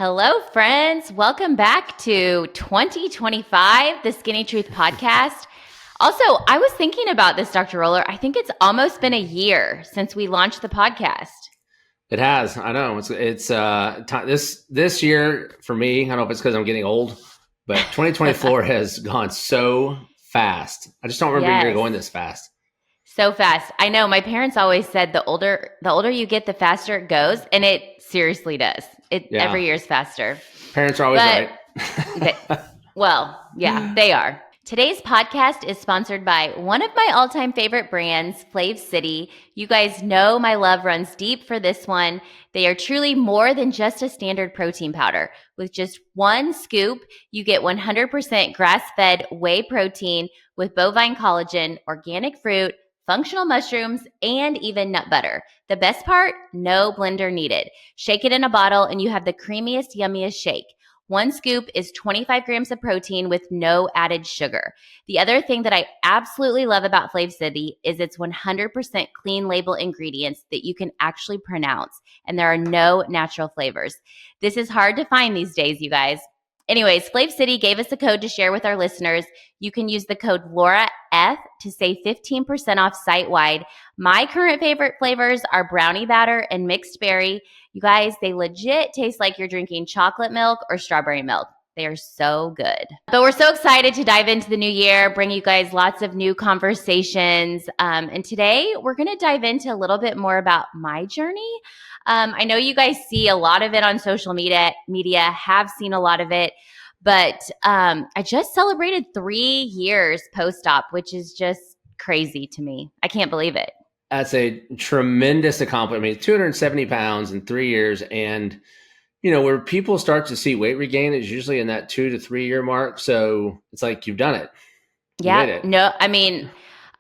Hello, friends. Welcome back to 2025, the Skinny Truth podcast. Also, I was thinking about this, Dr. Roller. I think it's almost been a year since we launched the podcast. It has. I know. This year for me, I don't know if it's because I'm getting old, but 2024 has gone so fast. I just don't remember a year going this fast. So fast. I know. My parents always said the older you get, the faster it goes, and it seriously does. Every year is faster. Parents are always right. They are. Today's podcast is sponsored by one of my all-time favorite brands, FlavCity. You guys know my love runs deep for this one. They are truly more than just a standard protein powder. With just one scoop, you get 100% grass-fed whey protein with bovine collagen, organic fruit, functional mushrooms, and even nut butter. The best part, no blender needed. Shake it in a bottle and you have the creamiest, yummiest shake. One scoop is 25 grams of protein with no added sugar. The other thing that I absolutely love about FlavCity is its 100% clean label ingredients that you can actually pronounce, and there are no natural flavors. This is hard to find these days, you guys. Anyways, FlavCity gave us a code to share with our listeners. You can use the code LauraF to save 15% off site-wide. My current favorite flavors are brownie batter and mixed berry. You guys, they legit taste like you're drinking chocolate milk or strawberry milk. They are so good. But we're so excited to dive into the new year, bring you guys lots of new conversations. And today we're going to dive into a little bit more about my journey. I know you guys see a lot of it on social media, have seen a lot of it, but I just celebrated 3 years post-op, which is just crazy to me. I can't believe it. That's a tremendous accomplishment. I mean, 270 pounds in 3 years. And, you know, where people start to see weight regain is usually in that 2 to 3 year mark. So it's like, you've done it.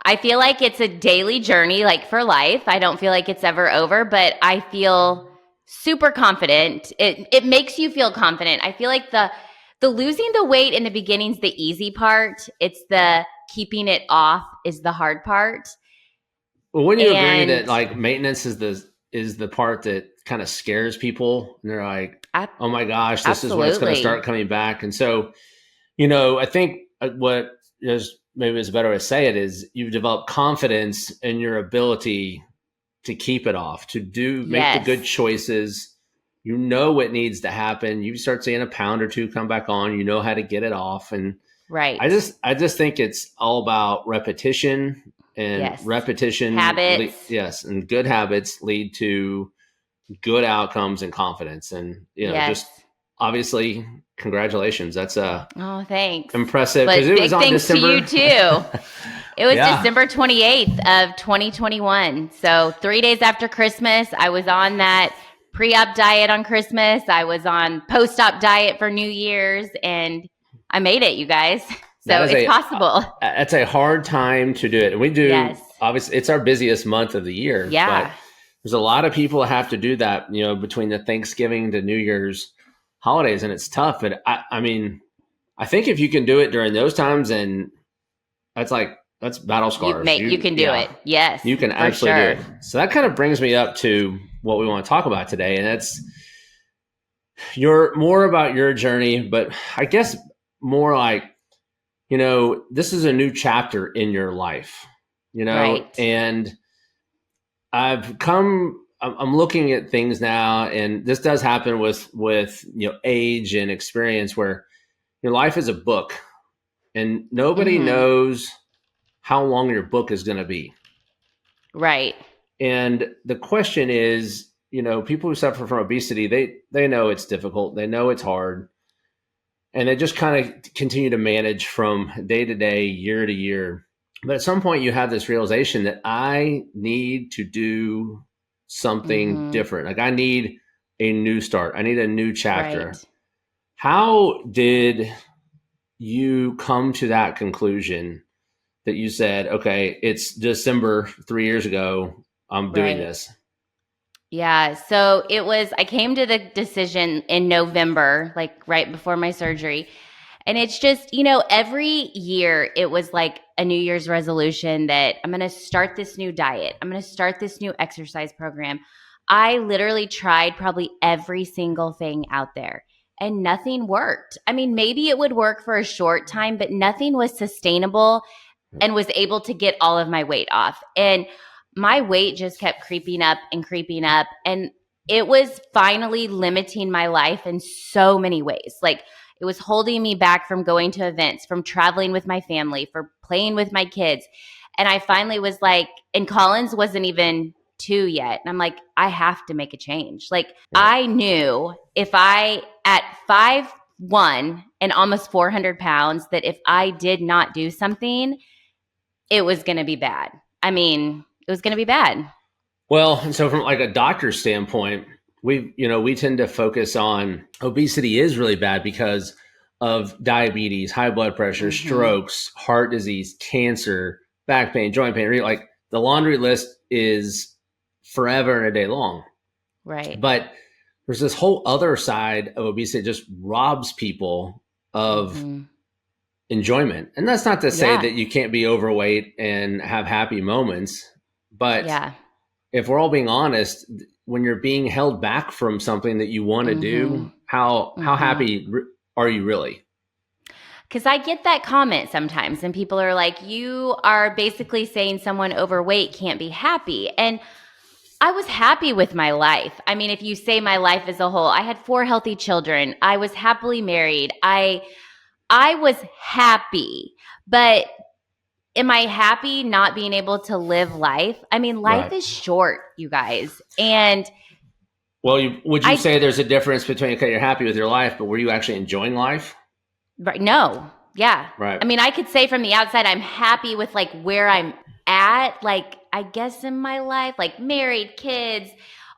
I feel like it's a daily journey, like for life. I don't feel like it's ever over, but I feel super confident. It makes you feel confident. I feel like the losing the weight in the beginning is the easy part. It's the keeping it off is the hard part. Well, wouldn't you agree that like maintenance is the part that kind of scares people? And they're like, oh my gosh, this is when it's going to start coming back. And so, you know, I think what is maybe is a better way to say it is you've developed confidence in your ability to keep it off, to make the good choices. You know what needs to happen. You start seeing a pound or two come back on, you know how to get it off. And right. I just think it's all about repetition and repetition. Habits. And good habits lead to good outcomes and confidence. And, you know, just obviously, congratulations. That's thanks. Impressive. But it was on thanks December. To you too. It was December 28th of 2021. So 3 days after Christmas, I was on that pre-op diet on Christmas. I was on post-op diet for New Year's, and I made it, you guys. So it's possible. That's a hard time to do it. And we do, obviously, it's our busiest month of the year. Yeah. But there's a lot of people that have to do that, you know, between the Thanksgiving to New Year's holidays, and it's tough. But I mean, I think if you can do it during those times, and that's battle scars. You can do it. Yes. You can absolutely do it. So that kind of brings me up to what we want to talk about today. And that's more about your journey, but I guess more like, you know, this is a new chapter in your life, you know, and I'm looking at things now, and this does happen with, you know, age and experience, where your life is a book and nobody knows how long your book is going to be. Right. And the question is, you know, people who suffer from obesity, they know it's difficult. They know it's hard. And they just kind of continue to manage from day to day, year to year. But at some point you have this realization that I need to do something different. Like I need a new start. I need a new chapter. Right. How did you come to that conclusion that you said, okay, it's December 3 years ago, I'm doing this? Yeah. So I came to the decision in November, like right before my surgery. And it's just, you know, every year it was like a New Year's resolution that I'm going to start this new diet. I'm going to start this new exercise program. I literally tried probably every single thing out there. and nothing worked. I mean, maybe it would work for a short time, but nothing was sustainable and was able to get all of my weight off. And my weight just kept creeping up and creeping up. And it was finally limiting my life in so many ways. Like, it was holding me back from going to events, from traveling with my family, for playing with my kids. And I finally was like, and Collins wasn't even 2 yet. And I'm like, I have to make a change. Like, I knew if I, at 5'1" and almost 400 pounds, that if I did not do something, it was going to be bad. I mean, it was going to be bad. Well, and so from like a doctor's standpoint, we tend to focus on obesity is really bad because of diabetes, high blood pressure, strokes, heart disease, cancer, back pain, joint pain. Like, the laundry list is forever and a day long. Right. But there's this whole other side of obesity that just robs people of enjoyment. And that's not to say that you can't be overweight and have happy moments. But if we're all being honest, when you're being held back from something that you want to do, how happy are you really? Because I get that comment sometimes, and people are like, you are basically saying someone overweight can't be happy. And I was happy with my life. I mean, if you say my life as a whole, I had 4 healthy children. I was happily married. I was happy. But am I happy not being able to live life? I mean, life is short, you guys. And would you say there's a difference between, okay, you're happy with your life, but were you actually enjoying life? Right. No. Yeah. Right. I mean, I could say from the outside, I'm happy with like where I'm at, like, I guess in my life, like married, kids,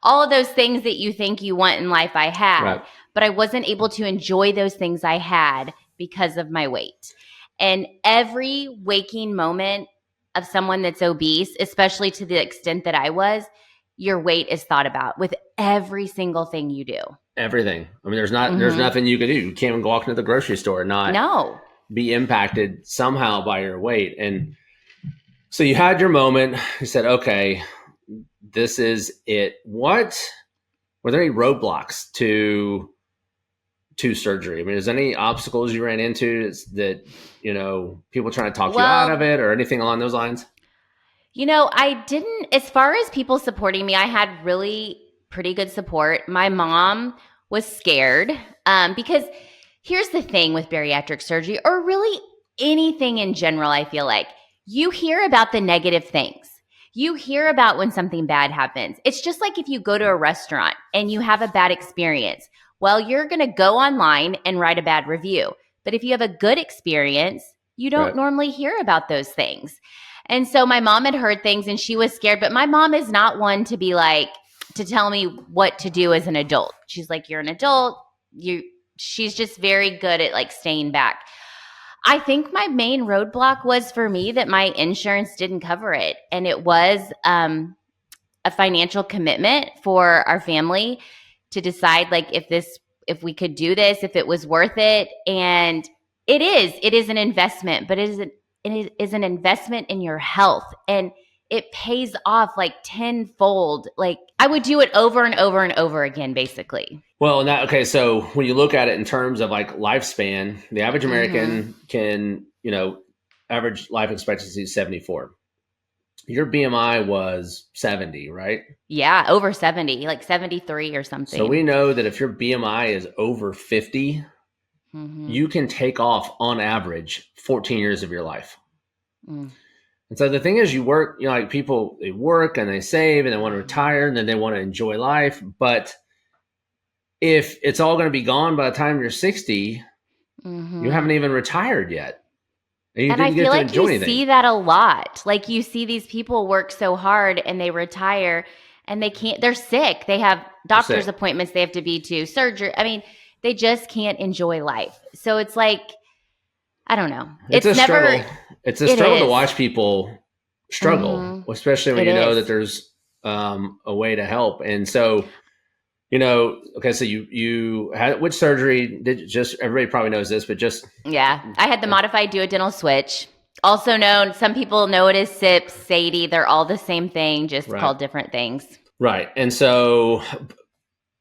all of those things that you think you want in life I had, right. But I wasn't able to enjoy those things I had because of my weight. And every waking moment of someone that's obese, especially to the extent that I was, your weight is thought about with every single thing you do. Everything. I mean, there's nothing you can do. You can't even walk into the grocery store and not be impacted somehow by your weight. And so you had your moment. You said, okay, this is it. Were there any roadblocks to surgery? I mean, is there any obstacles you ran into that, people trying to talk you out of it or anything along those lines? I didn't, as far as people supporting me, I had really pretty good support. My mom was scared because here's the thing with bariatric surgery, or really anything in general, I feel like you hear about the negative things. You hear about when something bad happens. It's just like if you go to a restaurant and you have a bad experience. Well, you're going to go online and write a bad review. But if you have a good experience, you don't normally hear about those things. And so my mom had heard things and she was scared, but my mom is not one to be like, to tell me what to do as an adult. She's like, you're an adult. She's just very good at like staying back. I think my main roadblock was for me that my insurance didn't cover it. And it was a financial commitment for our family to decide like if we could do this, if it was worth it. And it is an investment, but it is an investment in your health. And it pays off like tenfold. Like, I would do it over and over and over again, basically. Well, so when you look at it in terms of like lifespan, the average American can, average life expectancy is 74. Your BMI was 70, right? Yeah, over 70, like 73 or something. So we know that if your BMI is over 50, you can take off on average 14 years of your life. And so the thing is, you work, like people, they work and they save and they want to retire and then they want to enjoy life. But if it's all going to be gone by the time you're 60, you haven't even retired yet. And I feel like you see that a lot. Like, you see these people work so hard and they retire and they're sick. They have doctor's appointments they have to be to, surgery. I mean, they just can't enjoy life. So it's like, I don't know. It's a struggle. It's a struggle to watch people struggle, especially when know that there's a way to help. And so, okay, so you had which surgery did just everybody probably knows this, but just I had the modified duodenal switch, also known. Some people know it as SIP, SADI. They're all the same thing, just called different things. Right, and so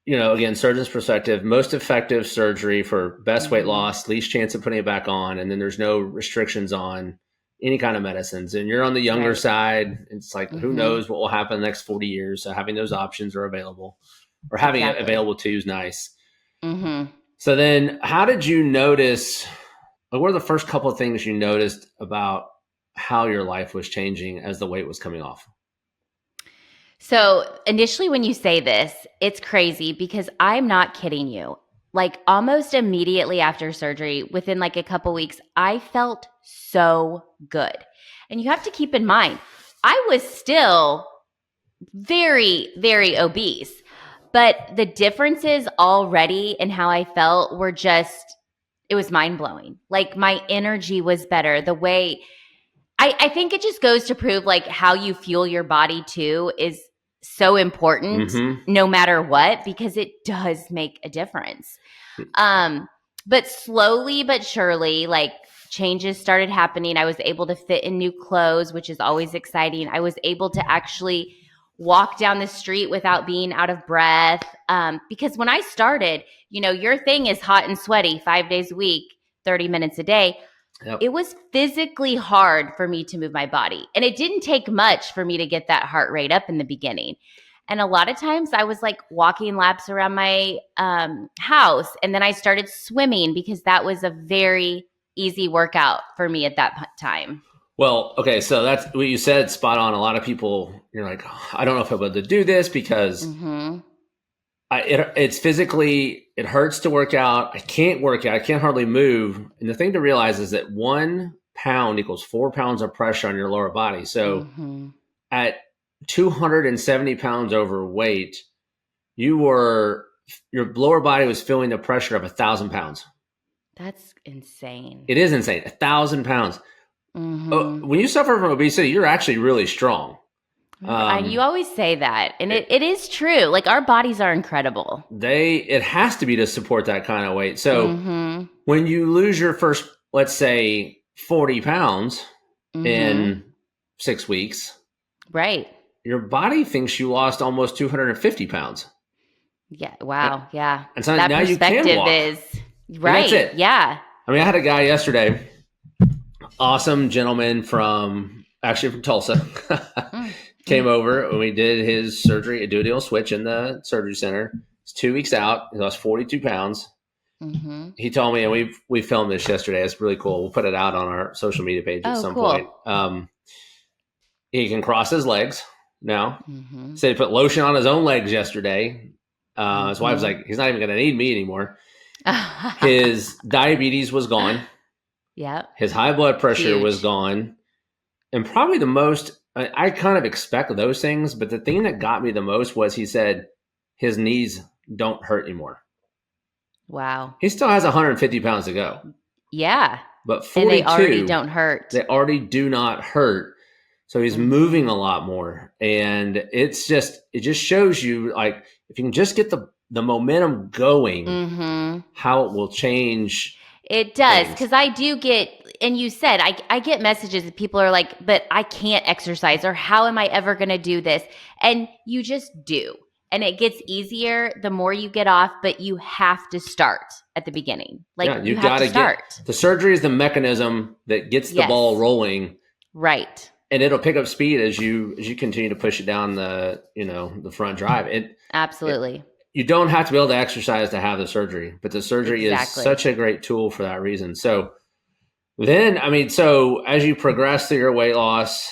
again, surgeon's perspective, most effective surgery for best weight loss, least chance of putting it back on. And then there's no restrictions on any kind of medicines. And you're on the younger side. It's like, who knows what will happen in the next 40 years. So having those options are available, or having it available to you is nice. So then how did you notice, what were the first couple of things you noticed about how your life was changing as the weight was coming off? So initially when you say this, it's crazy because I'm not kidding you. Like almost immediately after surgery, within like a couple weeks, I felt so good. And you have to keep in mind, I was still very, very obese, but the differences already in how I felt were just, it was mind blowing. Like my energy was better. The way I think it just goes to prove like how you fuel your body too is so important no matter what, because it does make a difference. But slowly but surely, like changes started happening. I was able to fit in new clothes, which is always exciting. I was able to actually walk down the street without being out of breath. Because when I started, your thing is hot and sweaty 5 days a week, 30 minutes a day. Yep. It was physically hard for me to move my body. And it didn't take much for me to get that heart rate up in the beginning. And a lot of times I was like walking laps around my house. And then I started swimming because that was a very easy workout for me at that time. Well, okay. So that's what you said, spot on. A lot of people, you're like, I don't know if I'm able to do this because it's physically, it hurts to work out. I can't work out. I can't hardly move. And the thing to realize is that 1 pound equals 4 pounds of pressure on your lower body. So at 270 pounds overweight, your lower body was feeling the pressure of 1,000 pounds. That's insane. It is insane. 1,000 pounds. When you suffer from obesity, you're actually really strong. You always say that, and it is true. Like our bodies are incredible. It has to be to support that kind of weight. So when you lose your first, let's say 40 pounds in 6 weeks, right? Your body thinks you lost almost 250 pounds. Yeah. Wow. Yeah. And so that now you can walk. Is right. And that's it. Yeah. I mean, I had a guy yesterday, awesome gentleman from Tulsa, came over and we did his surgery, a dual switch in the surgery center. He's 2 weeks out. He lost 42 pounds. He told me, and we filmed this yesterday. It's really cool. We'll put it out on our social media page at some point. He can cross his legs now. Said he put lotion on his own legs yesterday. His wife was like, he's not even going to need me anymore. His diabetes was gone. Yeah. His high blood pressure was gone. And probably the most, I kind of expect those things, but the thing that got me the most was he said his knees don't hurt anymore. Wow. He still has 150 pounds to go. Yeah. But 42, and they already don't hurt. They already do not hurt. So he's moving a lot more. And it just shows you, like, if you can just get the momentum going, how it will change. It does. Because I do get, and you said, I get messages that people are like, but I can't exercise, or how am I ever going to do this? And you just do. And it gets easier the more you get off, but you have to start at the beginning. Like you have to start. The surgery is the mechanism that gets the ball rolling. Right. And it'll pick up speed as you continue to push it down the front drive. Absolutely. You don't have to be able to exercise to have the surgery, but the surgery is such a great tool for that reason. So then, so as you progress through your weight loss,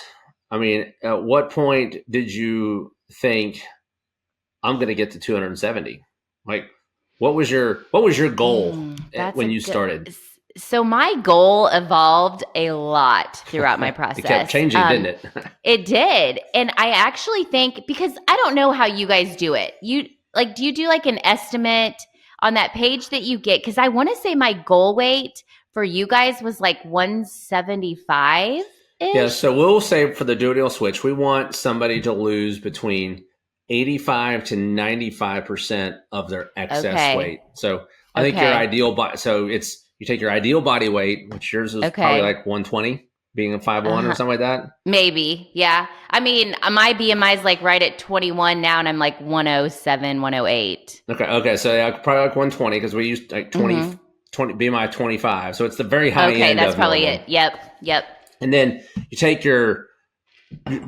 at what point did you think, I'm going to get to 270? Like, what was your goal when you started? So my goal evolved a lot throughout my process. It kept changing, didn't it? It did. And I actually think, because I don't know how you guys do it. Do you do like an estimate on that page that you get? Because I want to say my goal weight for you guys was like 175-ish. Yeah, so we'll say for the dual switch, we want somebody to lose between 85 to 95% of their excess weight. So I think your ideal body, so you take your ideal body weight, which yours is probably like 120. being a 5'1" or something like that? Maybe. Yeah. I mean, my BMI is like right at 21 now, and I'm like 107, 108. Okay. So yeah, probably like 120 because we used like 20 BMI 25. So it's the very high Okay, end that's of probably normal. it. Yep. And then you take your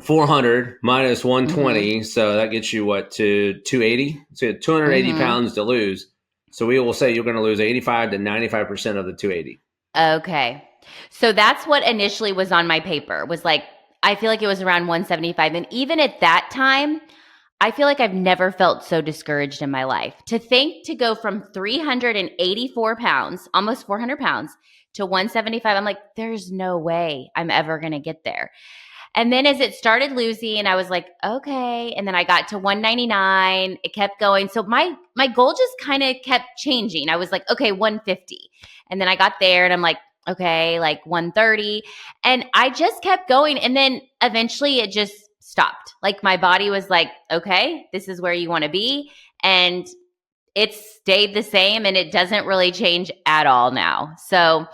400 minus 120. So that gets you what, to 280? So you have 280 pounds to lose. So we will say you're going to lose 85 to 95% of the 280. Okay. So that's what initially was on my paper, was like, I feel like it was around 175. And even at that time, I feel like I've never felt so discouraged in my life. To think to go from 384 pounds, almost 400 pounds, to 175, I'm like, there's no way I'm ever going to get there. And then as it started losing, I was like, okay. And then I got to 199. It kept going. So my goal just kind of kept changing. I was like, okay, 150. And then I got there and I'm like, okay, like 130. And I just kept going. And then eventually it just stopped. Like my body was like, okay, this is where you want to be. And it stayed the same and it doesn't really change at all now. So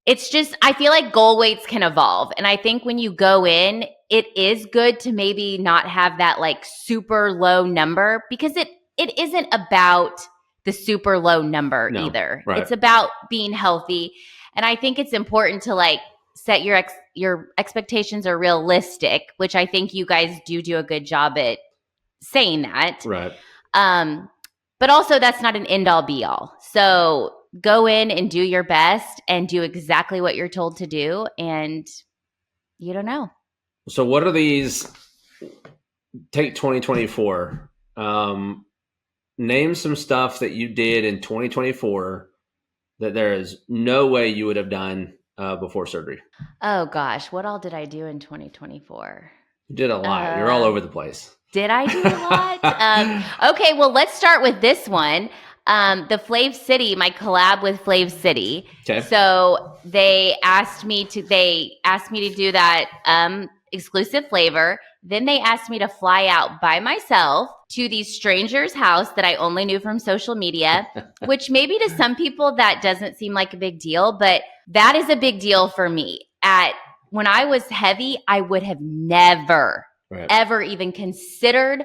it's just, I feel like goal weights can evolve. And I think when you go in, it is good to maybe not have that like super low number, because it isn't about the super low number either. Right. It's about being healthy. And I think it's important to like set your expectations are realistic, which I think you guys do a good job at saying that. Right. But also that's not an end all be all. So go in and do your best and do exactly what you're told to do. And you don't know. So what are these, take 2024, name some stuff that you did in 2024 that there is no way you would have done before surgery. Oh gosh, what all did I do in 2024? You did a lot. You're all over the place. Did I do a lot? Okay, well, let's start with this one. The FlavCity, my collab with FlavCity. Okay. So they asked me to do that exclusive flavor. Then they asked me to fly out by myself to these strangers' house that I only knew from social media, which maybe to some people that doesn't seem like a big deal, but that is a big deal for me. When I was heavy, I would have never ever even considered.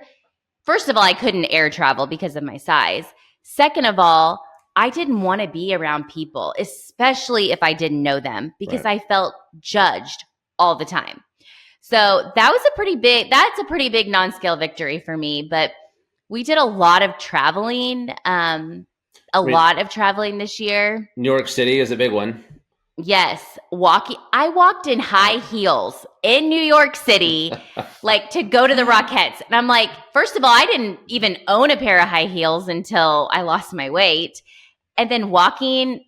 First of all, I couldn't air travel because of my size. Second of all, I didn't want to be around people, especially if I didn't know them, because I felt judged all the time. So that's a pretty big non-scale victory for me. But we did a lot of traveling, lot of traveling this year. New York City is a big one. Yes. I walked in high heels in New York City, like to go to the Rockettes. And I'm like, first of all, I didn't even own a pair of high heels until I lost my weight. And then walking,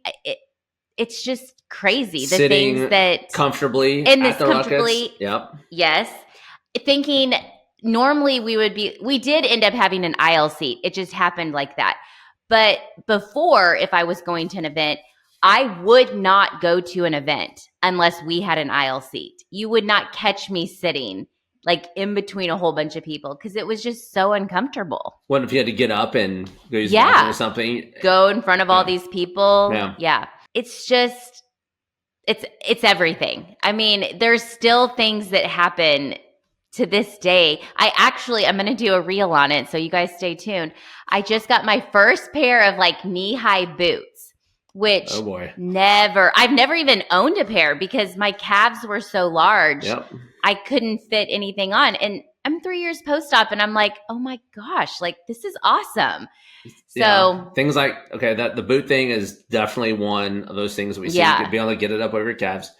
it's just crazy. The Sitting things that comfortably in this at the comfortably. Rockettes. Yep. Yes. Thinking normally we did end up having an aisle seat. It just happened like that. But before, if I was going to an event, I would not go to an event unless we had an aisle seat. You would not catch me sitting like in between a whole bunch of people because it was just so uncomfortable. What if you had to get up and go use the bathroom or something? Go in front of all these people. Yeah. It's just, it's everything. I mean, there's still things that happen to this day. I'm going to do a reel on it, so you guys stay tuned. I just got my first pair of like knee-high boots, which I've never even owned a pair because my calves were so large. Yep. I couldn't fit anything on. And I'm 3 years post-op and I'm like, oh my gosh, like this is awesome. So things like, the boot thing is definitely one of those things that we see. You could be able to get it up over your calves.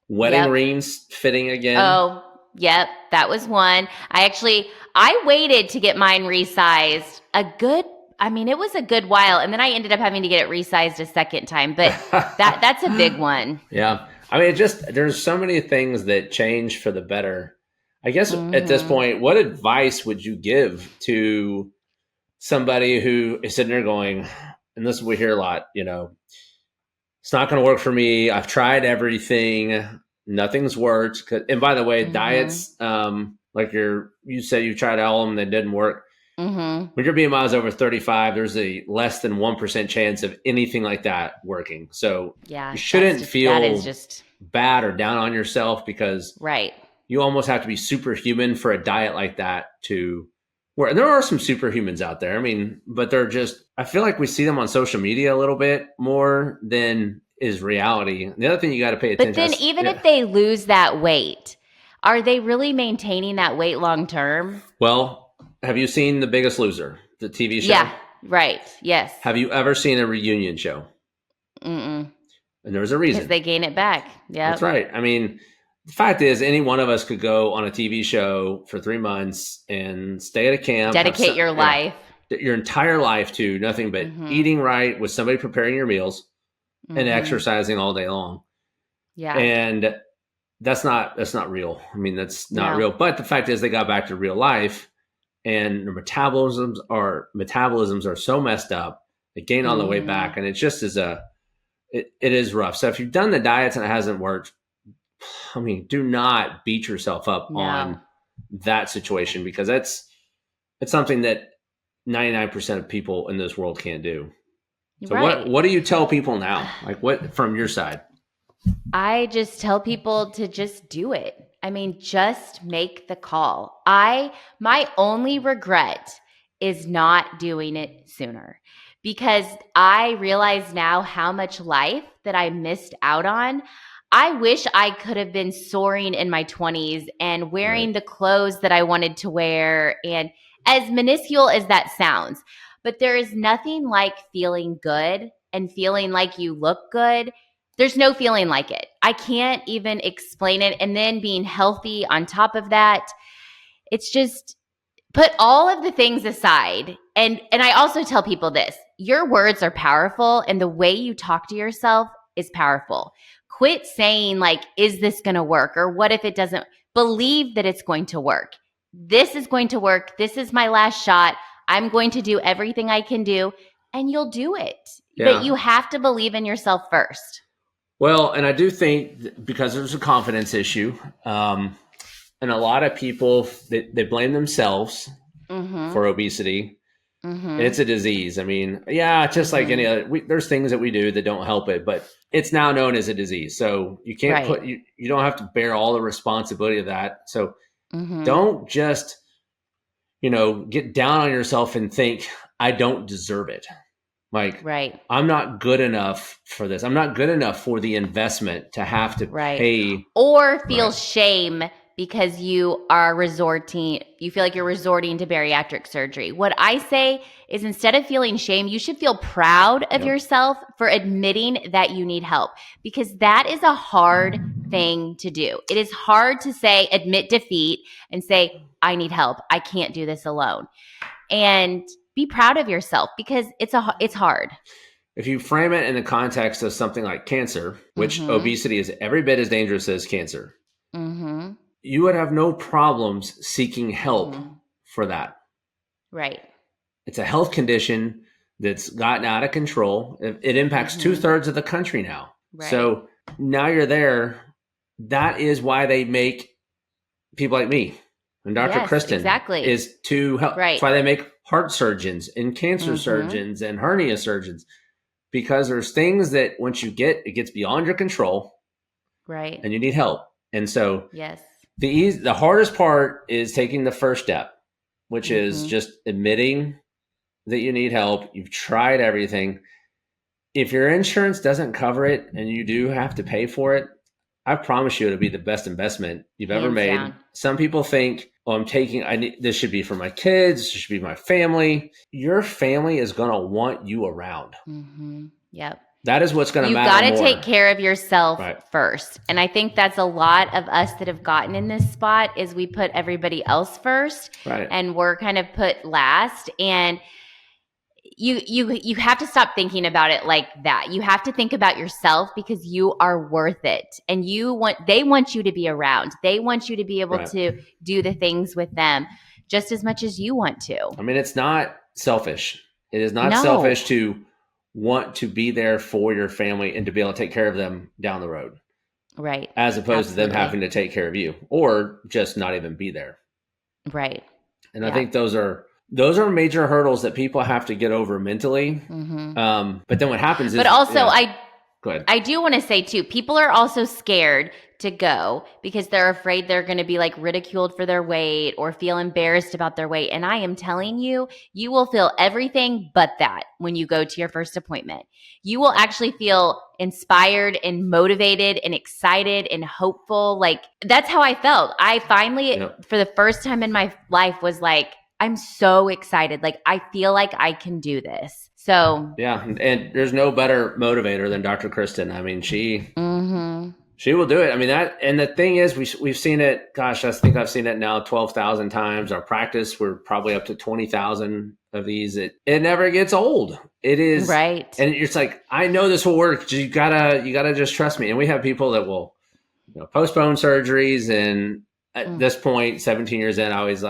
Wedding rings fitting again. Oh, yep. That was one. I waited to get mine resized it was a good while. And then I ended up having to get it resized a second time, but that's a big one. Yeah. I mean, there's so many things that change for the better. I guess at this point, what advice would you give to somebody who is sitting there going, and this we hear a lot, it's not going to work for me. I've tried everything. Nothing's worked. And by the way, diets, like you said, you tried all of them that didn't work. When your BMI is over 35, there's a less than 1% chance of anything like that working. So you shouldn't feel bad or down on yourself because Right. you almost have to be superhuman for a diet like that to where there are some superhumans out there. I mean, but they're just, I feel like we see them on social media a little bit more than is reality. The other thing you got to pay attention But then even if they lose that weight, are they really maintaining that weight long term? Well, have you seen The Biggest Loser, the TV show? Yeah, right. Yes. Have you ever seen a reunion show? Mm-mm. And there's a reason. Because they gain it back. Yeah. That's right. I mean, the fact is, any one of us could go on a TV show for 3 months and stay at a camp. Dedicate your life. Your entire life to nothing but eating right with somebody preparing your meals and exercising all day long. Yeah. And that's not real. I mean, that's not real. But the fact is they got back to real life and their metabolisms are so messed up. They gain on the way back. And it just is it is rough. So if you've done the diets and it hasn't worked, I mean, do not beat yourself up on that situation because it's something that 99% of people in this world can't do. So what do you tell people now? Like what from your side? I just tell people to just do it. I mean, just make the call. My only regret is not doing it sooner because I realize now how much life that I missed out on. I wish I could have been soaring in my 20s and wearing the clothes that I wanted to wear, and as minuscule as that sounds, but there is nothing like feeling good and feeling like you look good. There's no feeling like it. I can't even explain it. And then being healthy on top of that, it's just put all of the things aside. And I also tell people this, your words are powerful and the way you talk to yourself is powerful. Quit saying like, is this going to work? Or what if it doesn't? Believe that it's going to work. This is going to work. This is my last shot. I'm going to do everything I can do and you'll do it. Yeah. But you have to believe in yourself first. Well, and I do think because there's a confidence issue, and a lot of people, they blame themselves for obesity. And it's a disease. I mean, just like any other, there's things that we do that don't help it, but it's now known as a disease. So you can't you don't have to bear all the responsibility of that. So don't just, get down on yourself and think, I don't deserve it. Like, I'm not good enough for this. I'm not good enough for the investment to have to pay. Or feel shame because you feel like you're resorting to bariatric surgery. What I say is instead of feeling shame, you should feel proud of yourself for admitting that you need help because that is a hard thing to do. It is hard to admit defeat and say, I need help. I can't do this alone. And be proud of yourself because it's hard. If you frame it in the context of something like cancer, which obesity is every bit as dangerous as cancer, you would have no problems seeking help for that. Right. It's a health condition that's gotten out of control. It impacts 2/3 of the country now. Right. So now you're there. That is why they make people like me and Dr. Kristen is to help. Right. That's why they make heart surgeons and cancer surgeons and hernia surgeons, because there's things that once it gets beyond your control, right? And you need help. And so the hardest part is taking the first step, which is just admitting that you need help. You've tried everything. If your insurance doesn't cover it and you do have to pay for it, I promise you it'll be the best investment you've ever made. Down. Some people think, this should be for my kids. This should be my family. Your family is going to want you around. Yep. That is what's going to matter more. You got to take care of yourself first. And I think that's a lot of us that have gotten in this spot is we put everybody else first and we're kind of put last. And you have to stop thinking about it like that. You have to think about yourself because you are worth it. And they want you to be around. They want you to be able to do the things with them just as much as you want to. I mean, it's not selfish. It is not selfish to want to be there for your family and to be able to take care of them down the road. Right. As opposed to them having to take care of you or just not even be there. Right. And I think those are major hurdles that people have to get over mentally. But then what happens is... But also, ahead. I do want to say too, people are also scared to go because they're afraid they're going to be like ridiculed for their weight or feel embarrassed about their weight. And I am telling you, you will feel everything but that when you go to your first appointment. You will actually feel inspired and motivated and excited and hopeful. Like that's how I felt. I finally, for the first time in my life, was like, I'm so excited. Like I feel like I can do this. So yeah, and there's no better motivator than Dr. Kristen. I mean, she will do it. I mean, that, and the thing is, we've seen it. Gosh, I think I've seen it now 12,000 times. Our practice, we're probably up to 20,000 of these. It never gets old. It is right, and it's like, I know this will work. You gotta just trust me. And we have people that will, postpone surgeries. And at this point, 17 years in, I always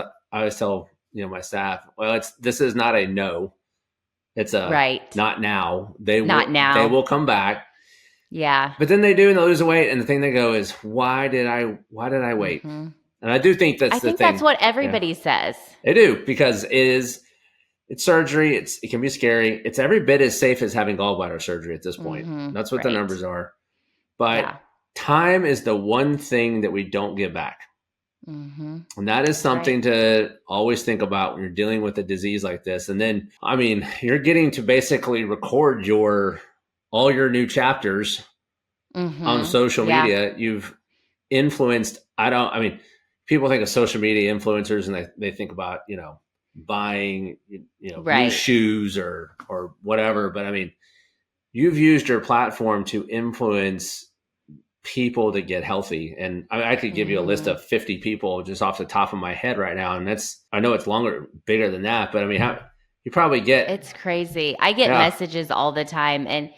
tell my staff, well, this is not a no. It's a not now. They will come back. Yeah. But then they do, and they lose the weight. And the thing they go is, why did I wait? And I do think that's the thing. That's what everybody says. They do, because it's surgery. It can be scary. It's every bit as safe as having gallbladder surgery at this point. That's what the numbers are. But time is the one thing that we don't get back. And that is something to always think about when you're dealing with a disease like this. And then, I mean, you're getting to basically record all your new chapters on social media. You've influenced, people think of social media influencers and they think about, buying, new shoes or whatever. But I mean, you've used your platform to influence people to get healthy. And I could give you a list of 50 people just off the top of my head right now. And I know it's bigger than that, but I mean, you probably get. It's crazy. I get messages all the time, and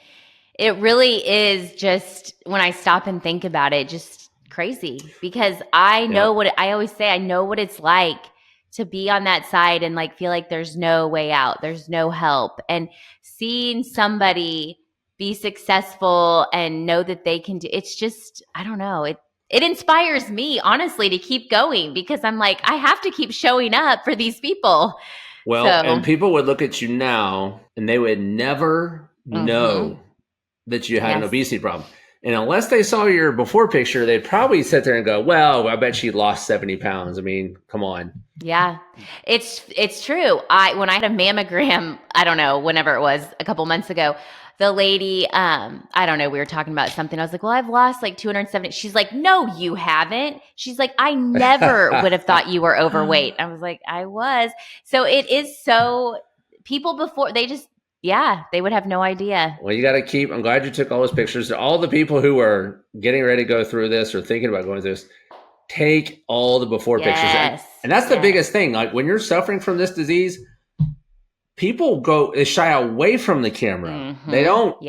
it really is just, when I stop and think about it, just crazy, because I know what I always say. I know what it's like to be on that side and like feel like there's no way out. There's no help. And seeing somebody be successful and know that they can do, it's just, I don't know. It inspires me, honestly, to keep going, because I'm like, I have to keep showing up for these people. Well, and people would look at you now and they would never know that you had an obesity problem. And unless they saw your before picture, they'd probably sit there and go, well, I bet she lost 70 pounds. I mean, come on. Yeah, it's true. When I had a mammogram, I don't know, whenever it was, a couple months ago, the lady, I don't know, we were talking about something. I was like, well, I've lost like 270. She's like, no, you haven't. She's like, I never would have thought you were overweight. I was like, I was. So it is so, people before, they would have no idea. Well, you got to I'm glad you took all those pictures. All the people who are getting ready to go through this or thinking about going through this, take all the before pictures. And that's the biggest thing. Like when you're suffering from this disease, people they shy away from the camera. They don't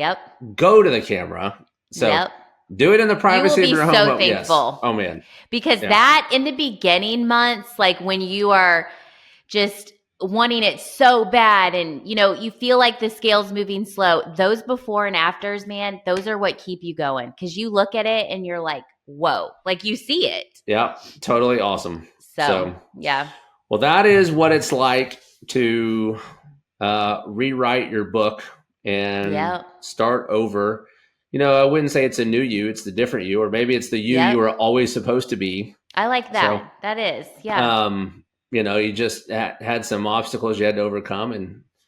go to the camera. So do it in the privacy of your home. You will be so thankful. Yes. Oh man. Because that in the beginning months, like when you are just wanting it so bad and, you feel like the scale's moving slow, those before and afters, man, those are what keep you going. Because you look at it and you're like, whoa, like you see it. Yeah, totally awesome. So yeah. Well, that is what it's like to rewrite your book and start over. I wouldn't say it's a new you, it's the different you, or maybe it's the you were always supposed to be. I like that. So, that is, yeah. You just had some obstacles you had to overcome,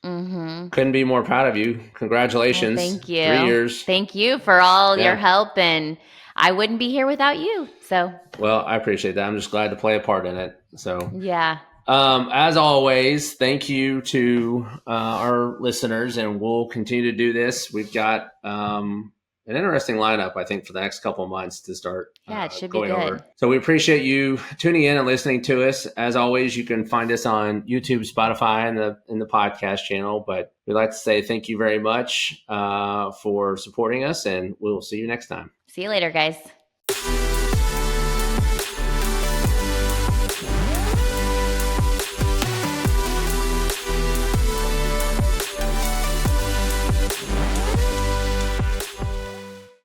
and couldn't be more proud of you. Congratulations. Well, thank you. 3 years. Thank you for all your help, and I wouldn't be here without you. So, well, I appreciate that. I'm just glad to play a part in it. So, yeah. As always, thank you to our listeners, and we'll continue to do this. We've got an interesting lineup, I think, for the next couple of months to start. It should be good. Over. So we appreciate you tuning in and listening to us. As always, you can find us on YouTube, Spotify, and the podcast channel. But we'd like to say thank you very much for supporting us, and we'll see you next time. See you later, guys.